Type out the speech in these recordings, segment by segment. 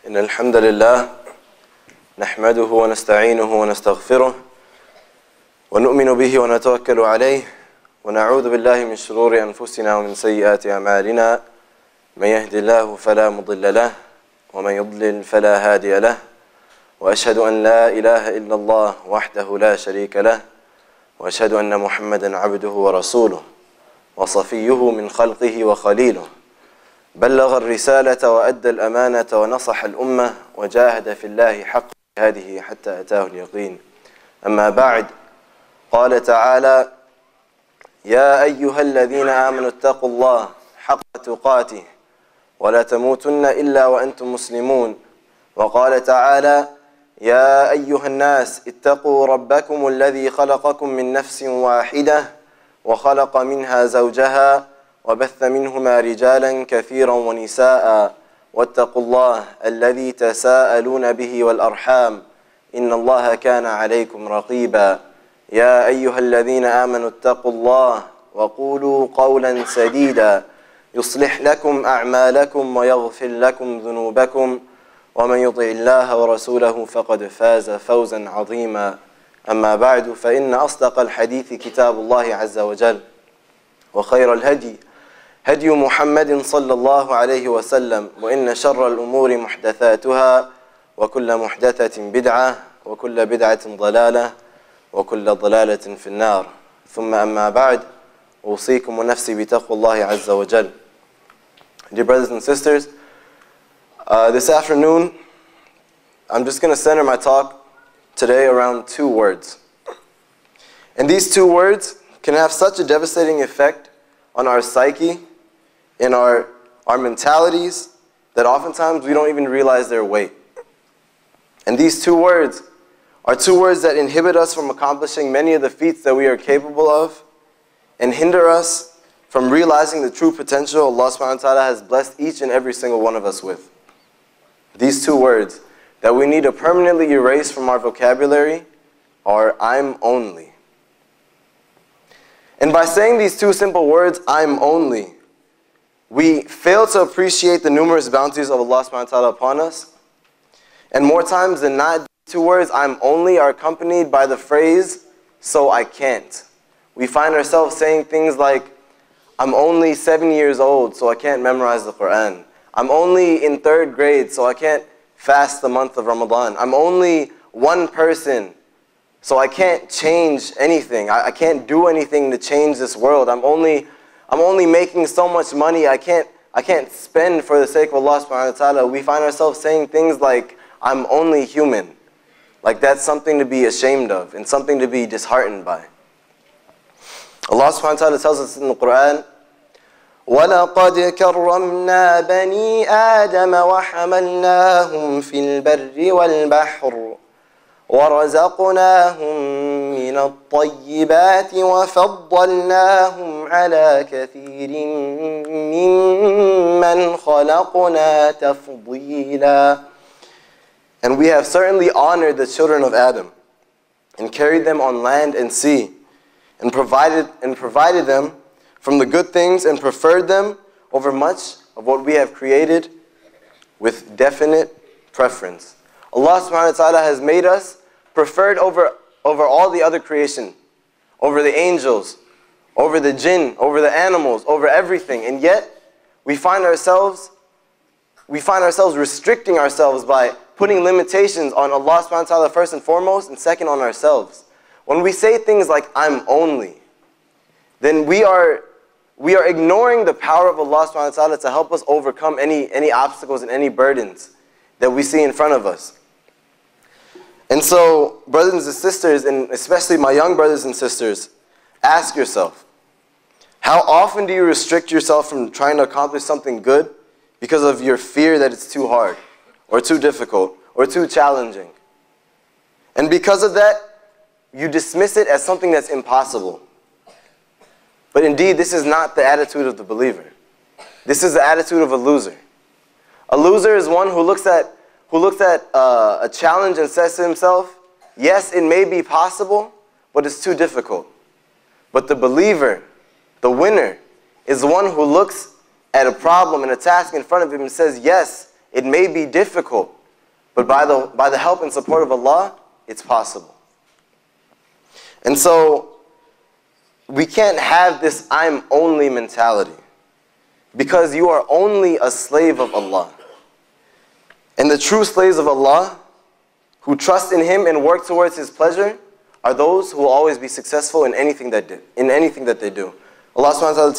إن الحمد لله نحمده ونستعينه ونستغفره ونؤمن به ونتوكل عليه ونعوذ بالله من شرور أنفسنا ومن سيئات أعمالنا من يهد الله فلا مضل له ومن يضلل فلا هادي له وأشهد أن لا إله إلا الله وحده لا شريك له وأشهد أن محمدا عبده ورسوله وصفيه من خلقه وخليله بلغ الرسالة وأدى الأمانة ونصح الأمة وجاهد في الله حق جهاده حتى أتاه اليقين. أما بعد، قال تعالى: يا أيها الذين آمنوا اتقوا الله حق تقاته ولا تموتن إلا وأنتم مسلمون. وقال تعالى: يا أيها الناس اتقوا ربكم الذي خلقكم من نفس واحدة وخلق منها زوجها وبث منهما رجالا كثيرا ونساء واتقوا الله الذي تساءلون به والأرحام إن الله كان عليكم رقيبا. يا أيها الذين آمنوا اتقوا الله وقولوا قولا سديدا يصلح لكم أعمالكم ويغفر لكم ذنوبكم ومن يطع الله ورسوله فقد فاز فوزا عظيما. أما بعد، فإن أصدق الحديث كتاب الله عز وجل وخير الهدي هدي محمد صلى الله عليه وسلم وإن شر الأمور محدثاتها وكل محدثة بدعة وكل بدعة ضلالة وكل ضلالة في النار. ثم أما بعد، أوصيكم ونفسي بتقوى الله عز وجل. Dear brothers and sisters, this afternoon I'm just going to center my talk today around two words. And these two words can have such a devastating effect on our psyche, in our mentalities, that oftentimes we don't even realize their weight. And these two words are two words that inhibit us from accomplishing many of the feats that we are capable of and hinder us from realizing the true potential Allah subhanahu wa ta'ala has blessed each and every single one of us with. These two words that we need to permanently erase from our vocabulary are I'm only. And by saying these two simple words, I'm only, we fail to appreciate the numerous bounties of Allah subhanahu wa ta'ala upon us. And more times than not, these two words, I'm only, are accompanied by the phrase, so I can't. We find ourselves saying things like, I'm only 7 years old, so I can't memorize the Quran. I'm only in 3rd grade, so I can't fast the month of Ramadan. I'm only one person, so I can't change anything. I can't do anything to change this world. I'm only making so much money, I can't spend for the sake of Allah subhanahu wa ta'ala. We find ourselves saying things like, I'm only human. Like that's something to be ashamed of and something to be disheartened by. Allah subhanahu wa ta'ala tells us in the Quran, وَلَقَدْ كَرَّمْنَا بَنِي آدَمَ وَحَمَلْنَاهُمْ فِي الْبَرِّ وَالْبَحْرِ وَرَزَقْنَاهُمْ مِنَ الطَّيِّبَاتِ وَفَضَّلْنَاهُمْ عَلَى كَثِيرٍ مِّمَّنْ خَلَقْنَا تَفْضِيلًا. And we have certainly honored the children of Adam and carried them on land and sea and provided them from the good things and preferred them over much of what we have created with definite preference. Allah subhanahu wa ta'ala has made us preferred over all the other creation, over the angels, over the jinn, over the animals, over everything. And yet, we find ourselves restricting ourselves by putting limitations on Allah subhanahu wa ta'ala first and foremost, and second on ourselves. When we say things like, I'm only, then we are ignoring the power of Allah subhanahu wa ta'ala to help us overcome any obstacles and any burdens that we see in front of us. And so, brothers and sisters, and especially my young brothers and sisters, ask yourself, how often do you restrict yourself from trying to accomplish something good because of your fear that it's too hard, or too difficult, or too challenging? And because of that, you dismiss it as something that's impossible. But indeed, this is not the attitude of the believer. This is the attitude of a loser. A loser is one who looks at a challenge and says to himself, yes, it may be possible, but it's too difficult. But the believer, the winner, is one who looks at a problem and a task in front of him and says, yes, it may be difficult, But by the help and support of Allah, it's possible. And so, we can't have this I'm only mentality. Because you are only a slave of Allah. And the true slaves of Allah, who trust in Him and work towards His pleasure, are those who will always be successful in anything that they do. Allah subhanahu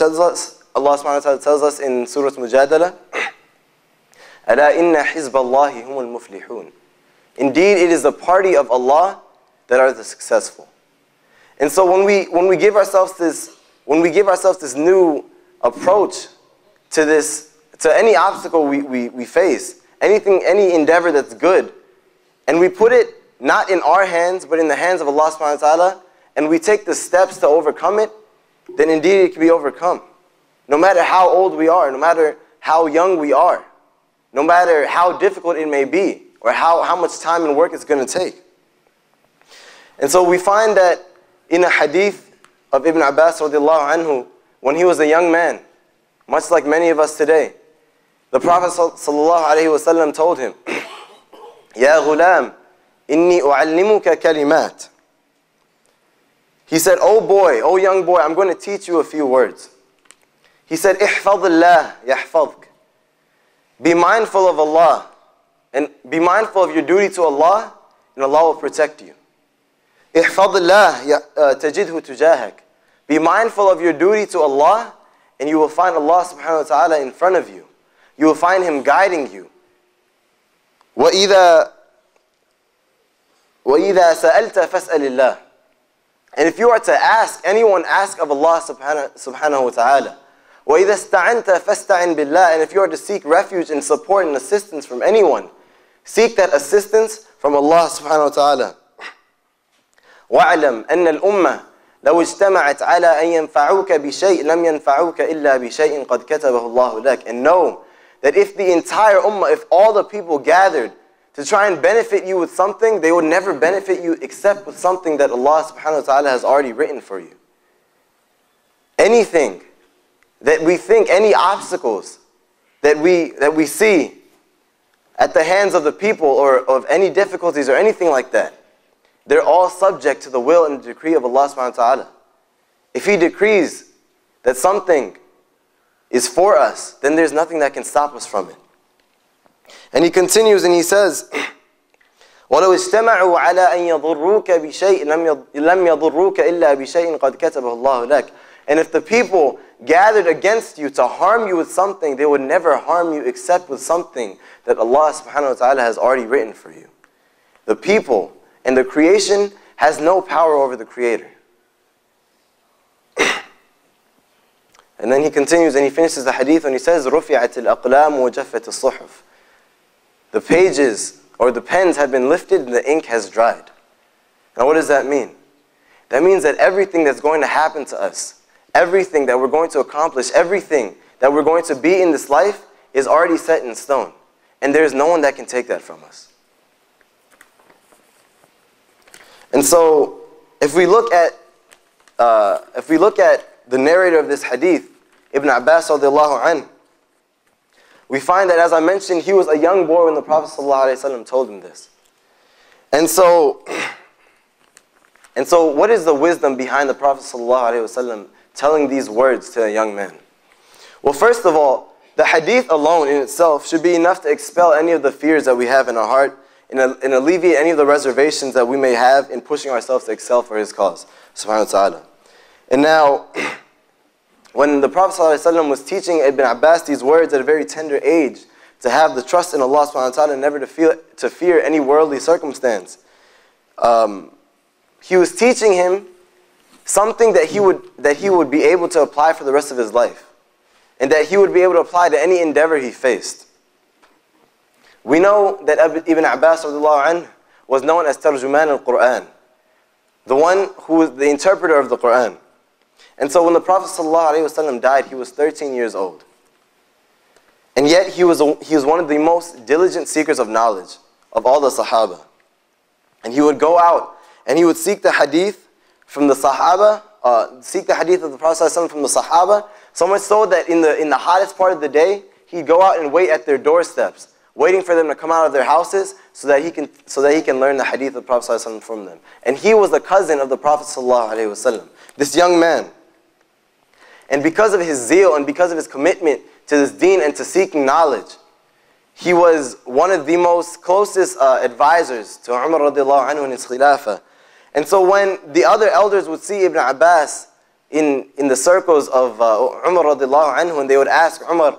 wa ta'ala tells us in Surah Mujadala, أَلَا إِنَّ حِزْبَ اللَّهِ هُمُ الْمُفْلِحُونَ. Indeed, it is the party of Allah that are the successful. And so when we give ourselves this new approach to any obstacle we face, any endeavor that's good, and we put it not in our hands, but in the hands of Allah subhanahu wa ta'ala, and we take the steps to overcome it, then indeed it can be overcome. No matter how old we are, no matter how young we are, no matter how difficult it may be, or how much time and work it's going to take. And so we find that in a hadith of Ibn Abbas radiallahu anhu, when he was a young man, much like many of us today, the Prophet sallallahu alaihi wasallam told him, Ya ghulam, inni u'allimuka kalimat. He said, oh boy, oh young boy, I'm going to teach you a few words. He said, ihfadillah yahfadk. Be mindful of Allah, and be mindful of your duty to Allah, and Allah will protect you. Ihfadillah tajidhu tujahak. Be mindful of your duty to Allah, and you will find Allah subhanahu wa ta'ala in front of you. You will find Him guiding you. وَإِذَا سَأَلْتَ فَاسْأَلِ اللَّهِ. And if you are to ask anyone, ask of Allah subhanahu wa ta'ala. وَإِذَا اسْتَعَنْتَ فَاسْتَعِنْ بِاللَّهِ. And if you are to seek refuge and support and assistance from anyone, seek that assistance from Allah subhanahu wa ta'ala. وَاعْلَمْ أَنَّ الْأُمَّةِ لو اجتمعت على أن ينفعوك بشيء لم ينفعوك إلا بشيء قد كتبه الله لك. And know that if the entire ummah, if all the people gathered to try and benefit you with something, they would never benefit you except with something that Allah subhanahu wa ta'ala has already written for you. Anything that we think, any obstacles that we see at the hands of the people, or of any difficulties or anything like that, they're all subject to the will and the decree of Allah subhanahu wa ta'ala. If He decrees that something is for us, then there's nothing that can stop us from it. And He continues and He says, وَلَوْ اجْتَمَعُوا عَلَىٰ أَن يَضُرُّوكَ بِشَيْءٍ لَمْ يَضُرُّوكَ إِلَّا بِشَيْءٍ قَدْ كَتَبَهُ اللَّهُ لَكَ. And if the people gathered against you to harm you with something, they would never harm you except with something that Allah subhanahu wa ta'ala has already written for you. The people and the creation has no power over the Creator. And then he continues and he finishes the hadith and he says, رُفِعَتِ الْأَقْلَامُ وَجَفَّتِ الصُّحُفِ. The pages or the pens have been lifted and the ink has dried. Now what does that mean? That means that everything that's going to happen to us, everything that we're going to accomplish, everything that we're going to be in this life is already set in stone. And there's no one that can take that from us. And so, if we look at the narrator of this hadith, Ibn Abbas radiallahu anhu, we find that, as I mentioned, he was a young boy when the Prophet ﷺ told him this. And so, what is the wisdom behind the Prophet ﷺ telling these words to a young man? Well, first of all, the hadith alone in itself should be enough to expel any of the fears that we have in our heart and alleviate any of the reservations that we may have in pushing ourselves to excel for His cause, subhanahu wa ta'ala. And now, when the Prophet ﷺ was teaching Ibn Abbas these words at a very tender age, to have the trust in Allah subhanahu wa ta'ala and never to fear any worldly circumstance, he was teaching him something that he would be able to apply for the rest of his life, and that he would be able to apply to any endeavor he faced. We know that Ibn Abbas radiallahu anhu was known as Tarjuman al-Quran, the one who was the interpreter of the Quran. And so when the Prophet ﷺ died, he was 13 years old. And yet he was one of the most diligent seekers of knowledge of all the Sahaba. And he would go out and he would seek the hadith from the Sahaba, seek the hadith of the Prophet ﷺ from the Sahaba, so much so that in the hottest part of the day, he'd go out and wait at their doorsteps, waiting for them to come out of their houses so that he can learn the hadith of the Prophet ﷺ from them. And he was the cousin of the Prophet ﷺ, this young man. And because of his zeal and because of his commitment to this deen and to seeking knowledge, he was one of the most closest advisors to Umar radiallahu anhu in his khilafah. And so when the other elders would see Ibn Abbas in the circles of Umar radiallahu anhu, and they would ask Umar,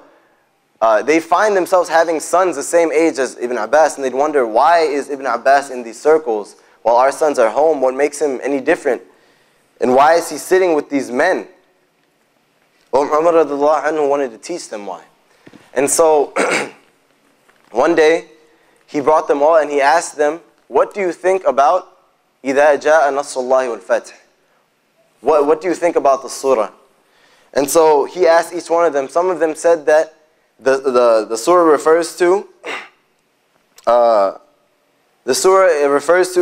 they find themselves having sons the same age as Ibn Abbas, and they'd wonder, why is Ibn Abbas in these circles while our sons are home? What makes him any different? And why is he sitting with these men? Well, Umar radiallahu anhu wanted to teach them why. And so one day he brought them all and he asked them, what do you think about إِذَا جَاءَ نَصْرُ اللَّهِ وَالْفَتْحِ? What do you think about the surah? And so he asked each one of them. Some of them said that the surah refers to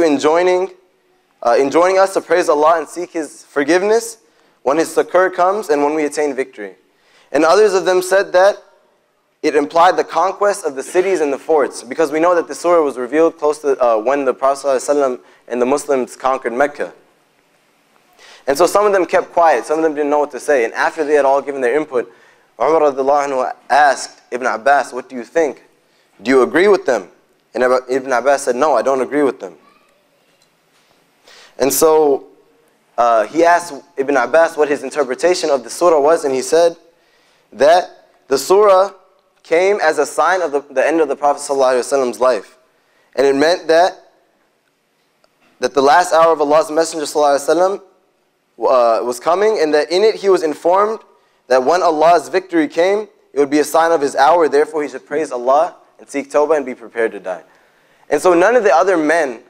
enjoining us to praise Allah and seek His forgiveness when His succor comes and when we attain victory. And others of them said that it implied the conquest of the cities and the forts, because we know that the surah was revealed close to when the Prophet ﷺ and the Muslims conquered Mecca. And so some of them kept quiet, some of them didn't know what to say. And after they had all given their input, Umar radiallahu anhu asked Ibn Abbas, what do you think? Do you agree with them? And Ibn Abbas said, no, I don't agree with them. And so he asked Ibn Abbas what his interpretation of the surah was, and he said that the surah came as a sign of the end of the Prophet ﷺ's life. And it meant that the last hour of Allah's Messenger ﷺ was coming, and that in it he was informed that when Allah's victory came, it would be a sign of His hour, therefore he should praise Allah and seek tawbah and be prepared to die. And so none of the other men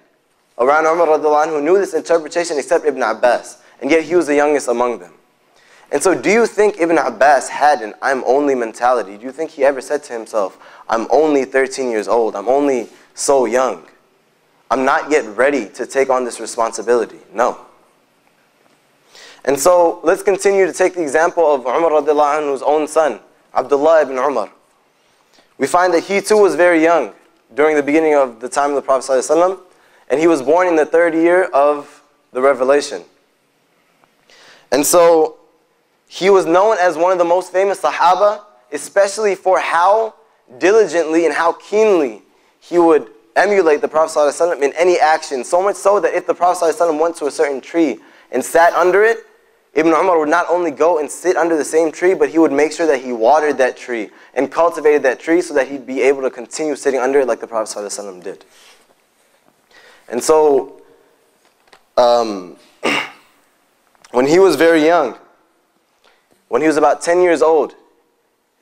around Umar radiallahu anhu knew this interpretation except Ibn Abbas, and yet he was the youngest among them. And so do you think Ibn Abbas had an I'm only mentality? Do you think he ever said to himself, I'm only 13 years old, I'm only so young, I'm not yet ready to take on this responsibility? No. And so let's continue to take the example of Umar radiallahu anhu's own son, Abdullah ibn Umar. We find that he too was very young during the beginning of the time of the Prophet ﷺ, and he was born in the 3rd year of the revelation. And so he was known as one of the most famous Sahaba, especially for how diligently and how keenly he would emulate the Prophet ﷺ in any action. So much so that if the Prophet ﷺ went to a certain tree and sat under it, Ibn Umar would not only go and sit under the same tree, but he would make sure that he watered that tree and cultivated that tree so that he'd be able to continue sitting under it like the Prophet ﷺ did. And so, when he was very young, when he was about 10 years old,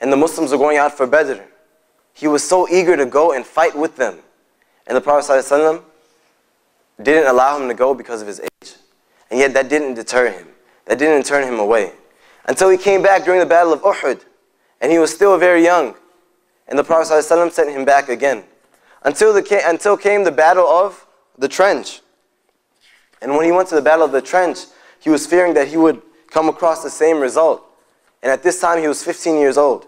and the Muslims were going out for Badr, he was so eager to go and fight with them. And the Prophet ﷺ didn't allow him to go because of his age. And yet that didn't deter him. That didn't turn him away. Until he came back during the Battle of Uhud, and he was still very young. And the Prophet ﷺ sent him back again. Until came the Battle of the Trench. And when he went to the Battle of the Trench, he was fearing that he would come across the same result. And at this time he was 15 years old.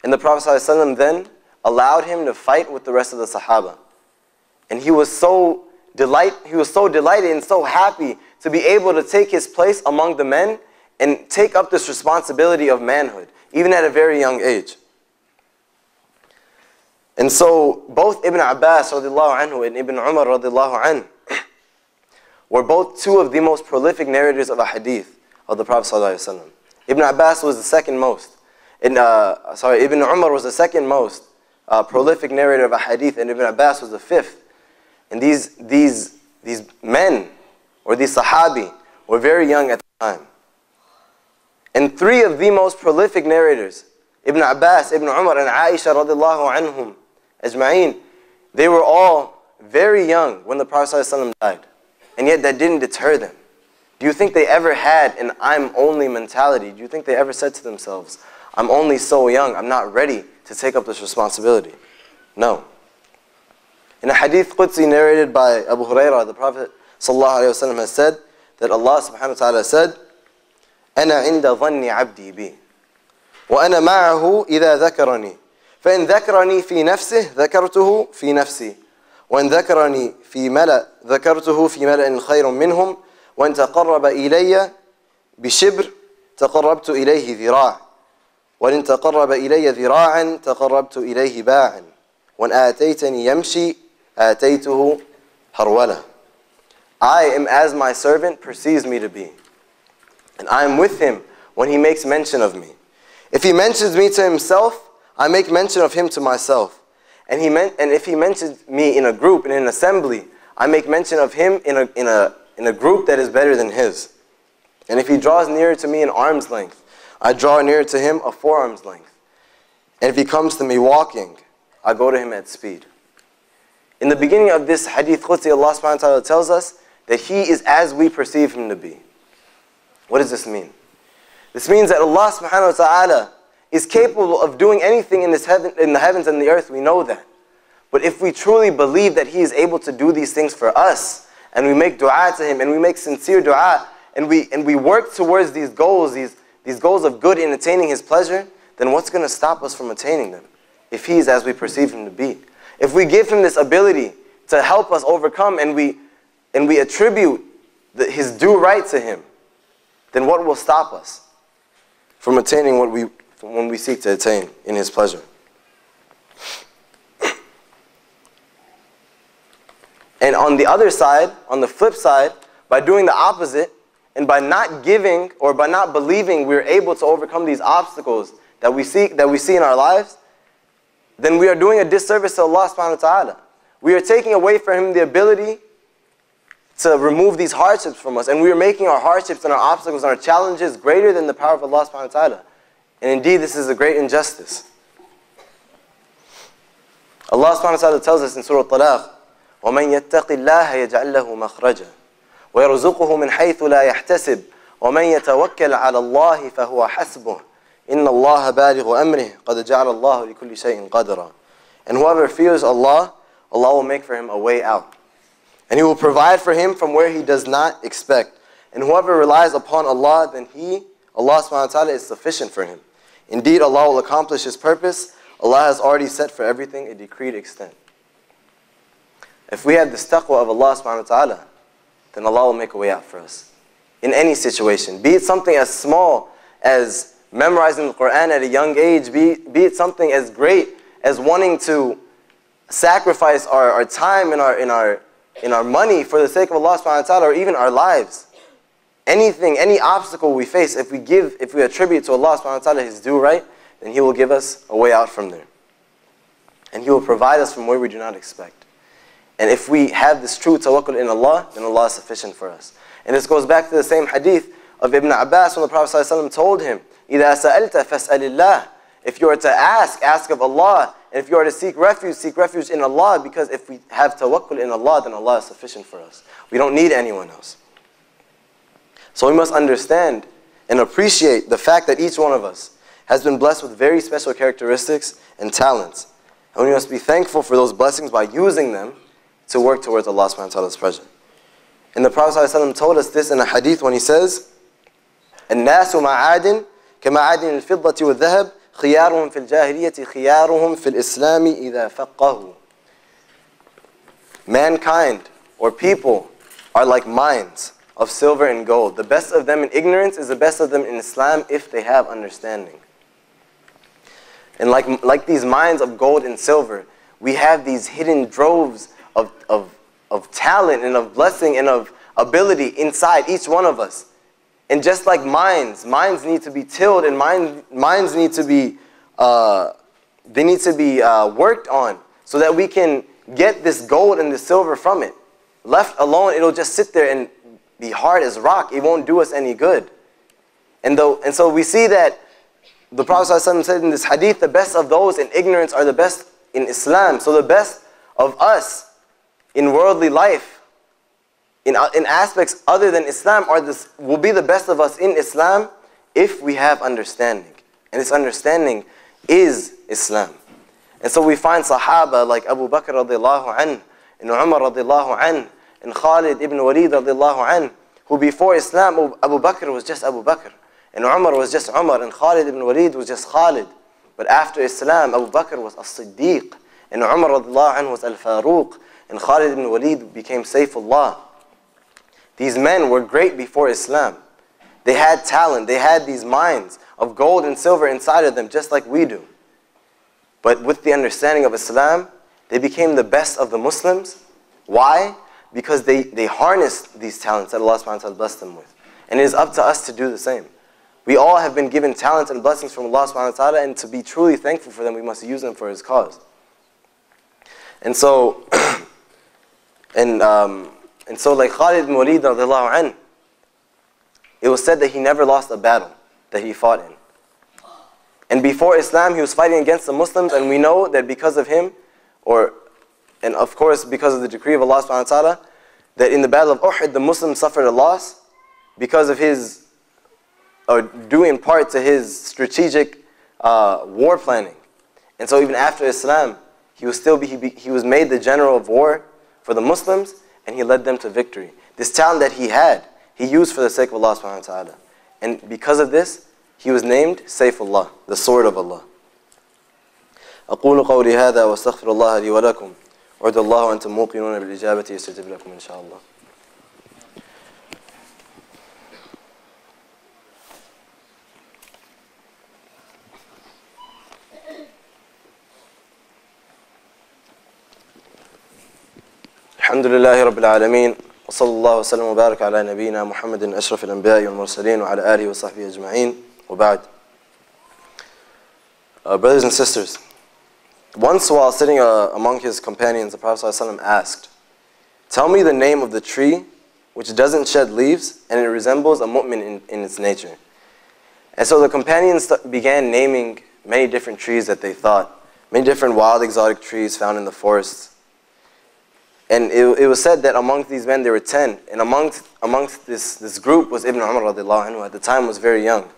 And the Prophet ﷺ then allowed him to fight with the rest of the Sahaba. And he was so delighted and so happy to be able to take his place among the men and take up this responsibility of manhood, even at a very young age. And so both Ibn Abbas radiallahu anhu and Ibn Umar radiallahu anhu were both two of the most prolific narrators of a hadith of the Prophet sallallahu alaihi wasallam. Ibn Abbas was the second most. Ibn Umar was the second most prolific narrator of a hadith, and Ibn Abbas was the 5th. And these men, or these Sahabi, were very young at the time. And 3 of the most prolific narrators, Ibn Abbas, Ibn Umar, and Aisha radiallahu anhum ajma'een, they were all very young when the Prophet ﷺ died. And yet that didn't deter them. Do you think they ever had an I'm only mentality? Do you think they ever said to themselves, I'm only so young, I'm not ready to take up this responsibility? No. In a hadith Qudsi narrated by Abu Hurairah, the Prophet ﷺ has said that Allah subhanahu wa ta'ala said, أَنَا عِنْدَ ظَنِّ عَبْدِي بِي وَأَنَا مَعَهُ إِذَا ذَكَرَنِي فإن ذكرني في نفسه ذكرته في نفسي وإن ذكرني في ملأ ذكرته في ملأ خير منهم وإن تقرب إلي بشبر تقربت إليه ذراع وإن تقرب إلي ذراعا تقربت إليه باعا وإن آتيتني يمشي آتيته هرولة. I am as my servant perceives me to be, and I am with him when he makes mention of me. If he mentions me to himself, I make mention of him to myself. And if he mentions me in a group, in an assembly, I make mention of him in a group that is better than his. And if he draws nearer to me in arm's length, I draw nearer to him a forearm's length. And if he comes to me walking, I go to him at speed. In the beginning of this hadith Qudsi, Allah subhanahu wa ta'ala tells us that He is as we perceive Him to be. What does this mean? This means that Allah subhanahu wa ta'ala is capable of doing anything in the heavens and the earth. We know that. But if we truly believe that He is able to do these things for us, and we make dua to Him, and we make sincere dua, and we work towards these goals of good in attaining His pleasure, then what's going to stop us from attaining them? If He is as we perceive Him to be. If we give Him this ability to help us overcome, and we attribute His due right to Him, then what will stop us from attaining when we seek to attain in His pleasure? And on the other side, on the flip side, by doing the opposite, and by not giving or by not believing we're able to overcome these obstacles that we see in our lives, then we are doing a disservice to Allah subhanahu wa ta'ala. We are taking away from Him the ability to remove these hardships from us. And we are making our hardships and our obstacles and our challenges greater than the power of Allah subhanahu wa ta'ala. And indeed, this is a great injustice. Allah subhanahu wa ta'ala tells us in Surah Talaq, وَمَنْ يَتَّقِ اللَّهَ يَجْعَلْ لَهُ مَخْرَجًا وَيَرْزُقُهُ مِنْ حَيْثُ لَا يَحْتَسِبُ وَمَنْ يَتَوَكَّلْ عَلَى اللَّهِ فَهُوَ حَسْبُهُ إِنَّ اللَّهَ بَالِغُ أَمْرِهِ قَدْ جَعَلَ اللَّهُ لِكُلِّ شَيْءٍ قَدْرًا. And whoever fears Allah, Allah will make for him a way out. And He will provide for him from where he does not expect. And whoever relies upon Allah, then Allah subhanahu wa ta'ala, is sufficient for him. Indeed, Allah will accomplish His purpose. Allah has already set for everything a decreed extent. If we have this taqwa of Allah subhanahu wa ta'ala, then Allah will make a way out for us. In any situation. Be it something as small as memorizing the Quran at a young age. Be it something as great as wanting to sacrifice our time and our money for the sake of Allah subhanahu wa ta'ala, or even our lives. Anything, any obstacle we face, if we attribute to Allah subhanahu wa ta'ala His due right, then He will give us a way out from there. And He will provide us from where we do not expect. And if we have this true tawakkul in Allah, then Allah is sufficient for us. And this goes back to the same hadith of Ibn Abbas when the Prophet ﷺ told him, إِذَا سَأَلْتَ فَاسْأَلِ اللَّهِ. If you are to ask of Allah. And if you are to seek refuge in Allah, because if we have tawakkul in Allah, then Allah is sufficient for us. We don't need anyone else. So we must understand and appreciate the fact that each one of us has been blessed with very special characteristics and talents. And we must be thankful for those blessings by using them to work towards Allah subhanahu wa ta'ala's pleasure. And the Prophet ﷺ told us this in a hadith when he says, الناس معادن كمعادن الفضة والذهب خيارهم في الجاهلية خيارهم في الإسلام إذا فقهوا. Mankind, or people, are like mines of silver and gold. The best of them in ignorance is the best of them in Islam if they have understanding. And like these mines of gold and silver, we have these hidden droves of talent and of blessing and of ability inside each one of us. And just like mines need to be tilled, and mines need to be worked on so that we can get this gold and this silver from it. Left alone, it'll just sit there and be hard as rock. It won't do us any good. And so we see that the Prophet ﷺ said in this hadith, the best of those in ignorance are the best in Islam. So the best of us in worldly life, in aspects other than Islam, will be the best of us in Islam if we have understanding. And this understanding is Islam. And so we find Sahaba like Abu Bakr radiallahu anhu, and Umar radiallahu anhu, and Khalid ibn Walid radiallahu anhu, who before Islam, Abu Bakr was just Abu Bakr, and Umar was just Umar, and Khalid ibn Walid was just Khalid. But after Islam, Abu Bakr was as-Siddiq, and Umar radiallahu anhu was al-Faruq, and Khalid ibn Walid became Sayfullah. These men were great before Islam. They had talent, they had these minds of gold and silver inside of them, just like we do. But with the understanding of Islam, they became the best of the Muslims. Why? Because they harnessed these talents that Allah subhanahu wa ta'ala blessed them with. And it is up to us to do the same. We all have been given talents and blessings from Allah subhanahu wa ta'ala, and to be truly thankful for them, we must use them for His cause. And so, like Khalid ibn Walid radiallahu anhu, it was said that he never lost a battle that he fought in. And before Islam, he was fighting against the Muslims, and we know that because of him, and of course because of the decree of Allah subhanahu wa ta'ala, that in the battle of Uhud, the Muslims suffered a loss because of his, or due in part to his strategic war planning. And so even after Islam, he was made the general of war for the Muslims, and he led them to victory. This talent that he had, he used for the sake of Allah subhanahu wa ta'ala. And because of this, he was named Sayfullah, the sword of Allah. أقول قولي هذا واستغفر الله لي ولكم وعد الله وأنتم موقنون بالإجابة يستجب لكم إن شاء الله. الحمد لله رب العالمين وصلى الله وسلم وبارك على نبينا محمد أشرف الأنبياء والمرسلين وعلى آله وصحبه أجمعين وبعد. Brothers and sisters, once while sitting among his companions, the Prophet ﷺ asked, "Tell me the name of the tree which doesn't shed leaves and it resembles a mu'min in its nature." And so the companions began naming many different trees that they thought, many different wild exotic trees found in the forests. And it was said that amongst these men there were 10, and amongst this group was Ibn Umar radiallahu anhu, at the time was very young.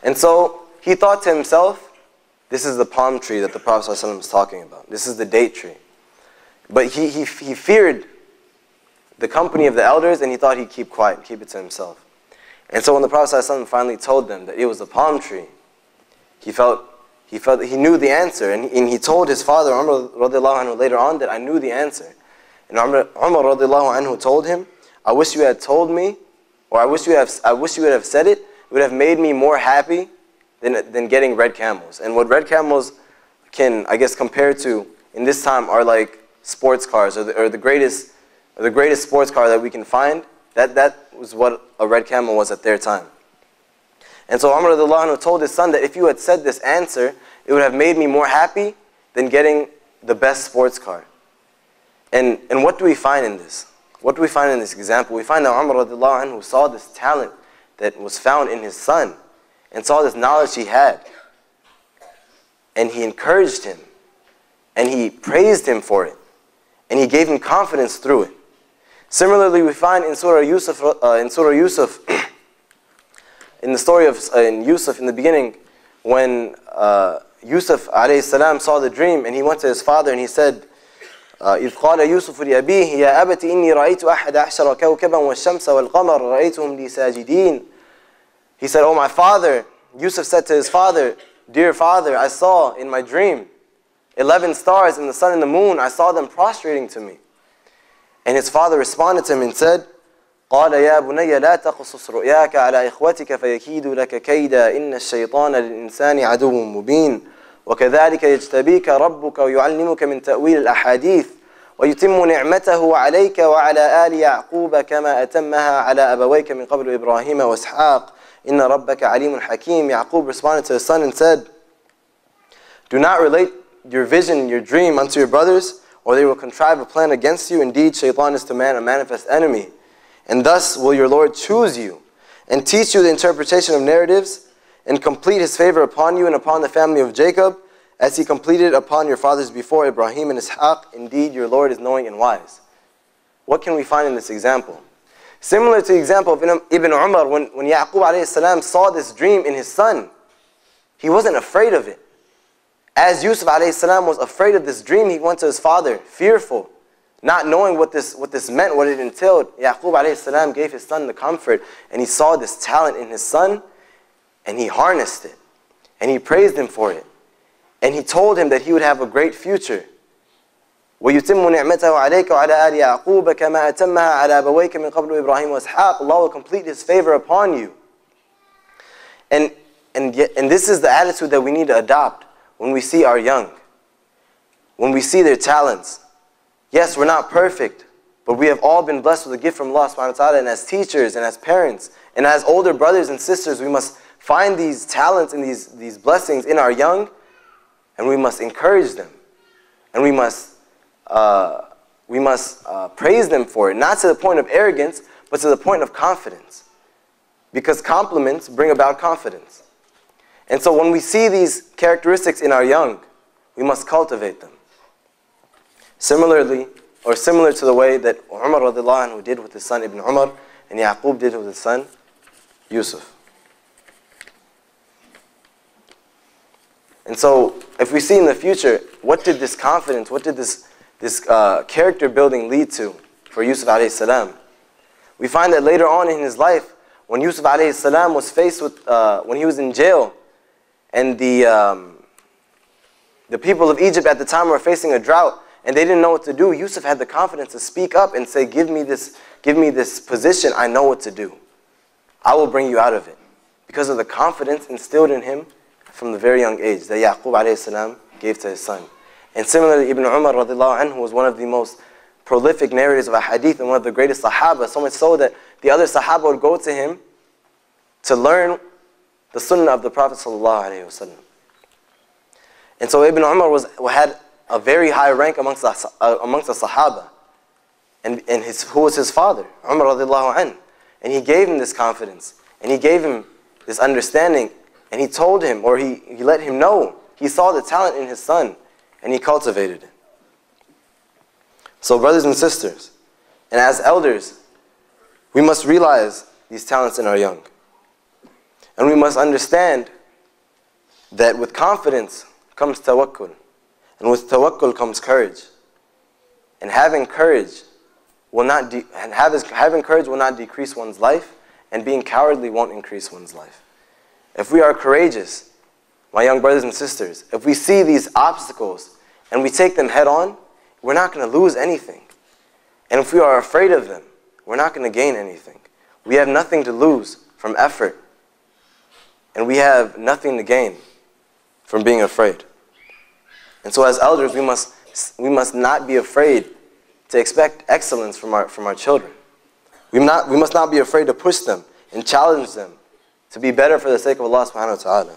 And so he thought to himself, this is the palm tree that the Prophet ﷺ was talking about. This is the date tree. But he feared the company of the elders, and he thought he'd keep quiet, keep it to himself. And so when the Prophet ﷺ finally told them that it was the palm tree, he knew the answer, and he told his father Umar radiallahu anhu later on that I knew the answer. And Umar radiallahu anhu told him, I wish you had told me, or I wish you would have said it. It would have made me more happy than getting red camels. And what red camels can, I guess, compare to in this time are like sports cars, or the greatest sports car that we can find. That was what a red camel was at their time. And so Umar radiallahu anhu told his son that if you had said this answer, it would have made me more happy than getting the best sports car. And what do we find in this? What do we find in this example? We find that Umar radiallahu anhu saw this talent that was found in his son, and saw this knowledge he had. And he encouraged him, and he praised him for it, and he gave him confidence through it. Similarly, we find in Surah Yusuf, in the story of Yusuf in the beginning, when Yusuf alayhi salam saw the dream, and he went to his father and he said, إِذْ قَالَ يُوسُفُ لِأَبِيهِ يَا أَبَتِ إِنِّي رَأَيْتُ أَحَدَ عَشَرَ كَوْكَبًا وَالشَّمْسَ وَالْقَمَرَ رَأَيْتُهُمْ لِي سَاجِدِينَ. He said, "Oh my father," Yusuf said to his father, "Dear father, I saw in my dream 11 stars and the sun and the moon. I saw them prostrating to me." And his father responded to him and said, قال يا بني لا تقصص رؤياك على إخوتك فيكيدوا لك كيدا إن الشيطان للإنسان عدو مبين وكذلك يجتبيك ربك ويعلمك من تأويل الأحاديث ويتم نعمته عليك وعلى آل يعقوب كما أتمها على أبويك من قبل إبراهيم وإسحاق إن ربك عليم حكيم. Yaqub responded to his son and said, "Do not relate your vision, your dream unto your brothers, or they will contrive a plan against you. Indeed, Shaitan is to man a manifest enemy. And thus will your Lord choose you, and teach you the interpretation of narratives, and complete His favor upon you and upon the family of Jacob, as He completed upon your fathers before, Ibrahim and Ishaq. Indeed, your Lord is knowing and wise." What can we find in this example? Similar to the example of Ibn Umar, when Yaqub alayhi salam saw this dream in his son, he wasn't afraid of it. As Yusuf alayhi salam was afraid of this dream, he went to his father, fearful, not knowing what this meant, what it entailed. Yaqub alayhi salam gave his son the comfort, and he saw this talent in his son, and he harnessed it. and he praised him for it. And he told him that he would have a great future. وَيُتِمُّ نِعْمَتَهُ عَلَيْكَ وَعَلَى آلِ يَعْقُوبَ كَمَا أَتَمَّهَا عَلَى أَبَوَيْكَ مِنْ قَبْلُ إِبْرَاهِيمَ وَإِسْحَاقَ. Allah will complete His favor upon you. And this is the attitude that we need to adopt when we see our young. When we see their talents. Yes, we're not perfect, but we have all been blessed with a gift from Allah subhanahu wa ta'ala. And as teachers and as parents and as older brothers and sisters, we must find these talents and these blessings in our young, and we must encourage them. And we must praise them for it. Not to the point of arrogance, but to the point of confidence. Because compliments bring about confidence. And so when we see these characteristics in our young, we must cultivate them. Similarly, or similar to the way that Umar radiallahu anhu did with his son Ibn Umar, and Yaqub did with his son Yusuf. And so, if we see in the future, what did this confidence, what did this character building lead to for Yusuf alayhi salam? We find that later on in his life, when Yusuf alayhi salam was faced with, when he was in jail, and the people of Egypt at the time were facing a drought, and they didn't know what to do, Yusuf had the confidence to speak up and say, give me this position, I know what to do. I will bring you out of it. Because of the confidence instilled in him from the very young age that Yaqub alayhi salam gave to his son. And similarly, Ibn Umar radiallahu anhu was one of the most prolific narrators of a hadith and one of the greatest sahaba, so much so that the other sahaba would go to him to learn the sunnah of the Prophet sallallahu alayhi wasallam. And so Ibn Umar had a very high rank amongst the sahaba, and who was his father, Umar radiallahu anhu. And he gave him this confidence, and he gave him this understanding, and he told him, or he let him know, he saw the talent in his son, and he cultivated it. So brothers and sisters, and as elders, we must realize these talents in our young. And we must understand that with confidence comes tawakkul. And with tawakkul comes courage. And having courage will not decrease one's life, and being cowardly won't increase one's life. If we are courageous, my young brothers and sisters, if we see these obstacles and we take them head on, we're not going to lose anything. And if we are afraid of them, we're not going to gain anything. We have nothing to lose from effort, and we have nothing to gain from being afraid. And so as elders, we must not be afraid to expect excellence from our children. We must not be afraid to push them and challenge them to be better for the sake of Allah subhanahu wa ta'ala.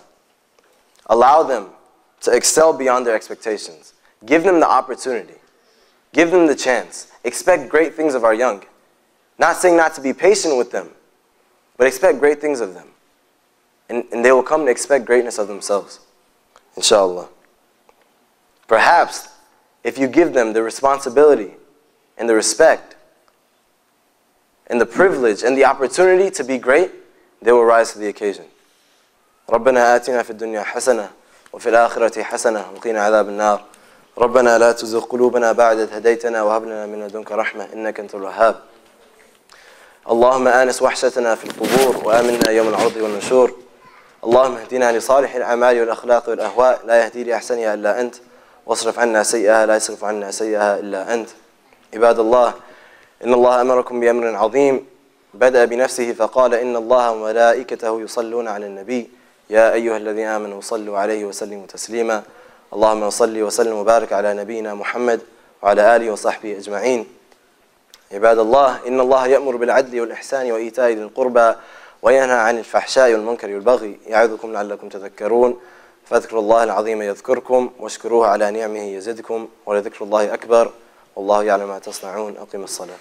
Allow them to excel beyond their expectations. Give them the opportunity. Give them the chance. Expect great things of our young. Not saying not to be patient with them, but expect great things of them. And they will come to expect greatness of themselves, inshallah. Perhaps, if you give them the responsibility and the respect and the privilege and the opportunity to be great, they will rise to the occasion. ربنا آتنا في الدنيا حسنة وفي الآخرة حسنة وقنا عذاب النار. ربنا لا تزغ قلوبنا بعد إذ هديتنا وهب لنا من لدنك رحمة إنك أنت الوهاب. اللهم آنس وحشتنا في القبور وآمنا يوم العرض والنشور. اللهم اهدنا لصالح الأعمال والأخلاق والأهواء لا يهدي لأحسنها إلا أنت واصرف عنا سيئها لا يصرف عنا سيئها إلا أنت. عباد الله، إن الله أمركم بأمر عظيم بدأ بنفسه فقال إن الله وملائكته يصلون على النبي يا أيها الذين آمنوا صلوا عليه وسلموا تسليما. اللهم صل وسلم وبارك على نبينا محمد وعلى آله وصحبه أجمعين. عباد الله، إن الله يأمر بالعدل والإحسان وإيتاء ذي القربى وينهى عن الفحشاء والمنكر والبغي يعظكم لعلكم تذكرون. فاذكروا الله العظيم يذكركم واشكروه على نعمه يزدكم ولذكر الله أكبر والله يعلم ما تصنعون. أقم الصلاة.